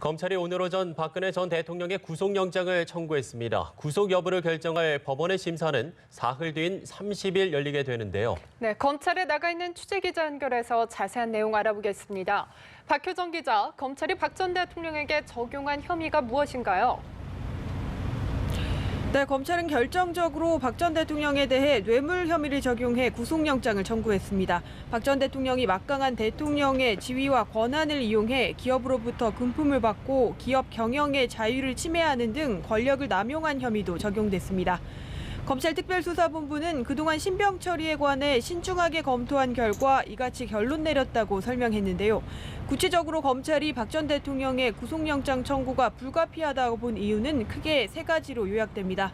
검찰이 오늘 오전 박근혜 전 대통령의 구속영장을 청구했습니다. 구속 여부를 결정할 법원의 심사는 사흘 뒤인 30일 열리게 되는데요. 네, 검찰에 나가 있는 취재기자 연결해서 자세한 내용 알아보겠습니다. 박효정 기자, 검찰이 박 전 대통령에게 적용한 혐의가 무엇인가요? 네, 검찰은 결정적으로 박 전 대통령에 대해 뇌물 혐의를 적용해 구속영장을 청구했습니다. 박 전 대통령이 막강한 대통령의 지위와 권한을 이용해 기업으로부터 금품을 받고 기업 경영의 자유를 침해하는 등 권력을 남용한 혐의도 적용됐습니다. 검찰특별수사본부는 그동안 신병 처리에 관해 신중하게 검토한 결과 이같이 결론 내렸다고 설명했는데요. 구체적으로 검찰이 박 전 대통령의 구속영장 청구가 불가피하다고 본 이유는 크게 세 가지로 요약됩니다.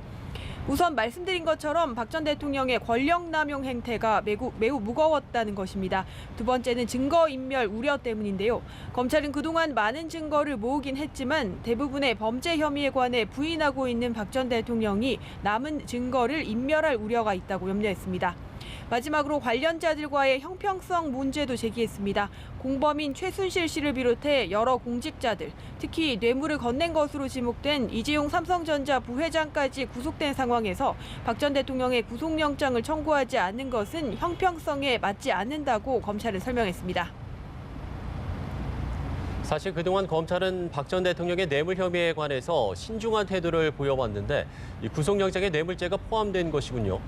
우선 말씀드린 것처럼 박 전 대통령의 권력남용 행태가 매우 무거웠다는 것입니다. 두 번째는 증거인멸 우려 때문인데요. 검찰은 그동안 많은 증거를 모으긴 했지만 대부분의 범죄 혐의에 관해 부인하고 있는 박 전 대통령이 남은 증거를 인멸할 우려가 있다고 염려했습니다. 마지막으로 관련자들과의 형평성 문제도 제기했습니다. 공범인 최순실 씨를 비롯해 여러 공직자들, 특히 뇌물을 건넨 것으로 지목된 이재용 삼성전자 부회장까지 구속된 상황에서 박 전 대통령의 구속영장을 청구하지 않는 것은 형평성에 맞지 않는다고 검찰은 설명했습니다. 사실 그동안 검찰은 박 전 대통령의 뇌물 혐의에 관해서 신중한 태도를 보여왔는데 이 구속영장에 뇌물죄가 포함된 것이군요.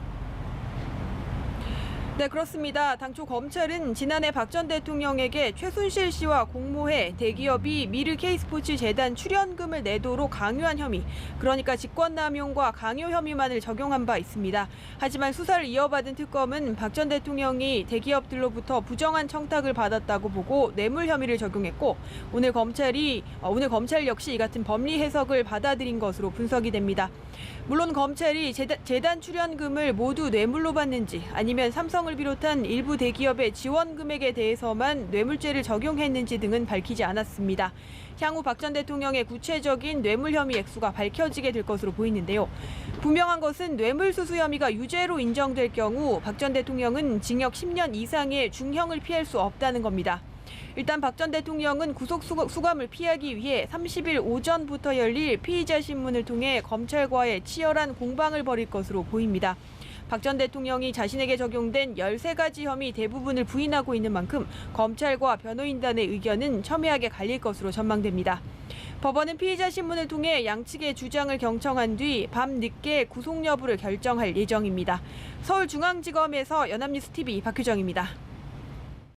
네, 그렇습니다. 당초 검찰은 지난해 박 전 대통령에게 최순실 씨와 공모해 대기업이 미르 K스포츠 재단 출연금을 내도록 강요한 혐의, 그러니까 직권남용과 강요 혐의만을 적용한 바 있습니다. 하지만 수사를 이어받은 특검은 박 전 대통령이 대기업들로부터 부정한 청탁을 받았다고 보고 뇌물 혐의를 적용했고, 오늘 검찰 역시 이 같은 법리 해석을 받아들인 것으로 분석이 됩니다. 물론 검찰이 재단 출연금을 모두 뇌물로 받는지 아니면 삼성을 비롯한 일부 대기업의 지원 금액에 대해서만 뇌물죄를 적용했는지 등은 밝히지 않았습니다. 향후 박 전 대통령의 구체적인 뇌물 혐의 액수가 밝혀지게 될 것으로 보이는데요. 분명한 것은 뇌물수수 혐의가 유죄로 인정될 경우 박 전 대통령은 징역 10년 이상의 중형을 피할 수 없다는 겁니다. 일단 박 전 대통령은 구속 수감을 피하기 위해 30일 오전부터 열릴 피의자 신문을 통해 검찰과의 치열한 공방을 벌일 것으로 보입니다. 박 전 대통령이 자신에게 적용된 13가지 혐의 대부분을 부인하고 있는 만큼 검찰과 변호인단의 의견은 첨예하게 갈릴 것으로 전망됩니다. 법원은 피의자 신문을 통해 양측의 주장을 경청한 뒤 밤늦게 구속 여부를 결정할 예정입니다. 서울중앙지검에서 연합뉴스TV 박효정입니다.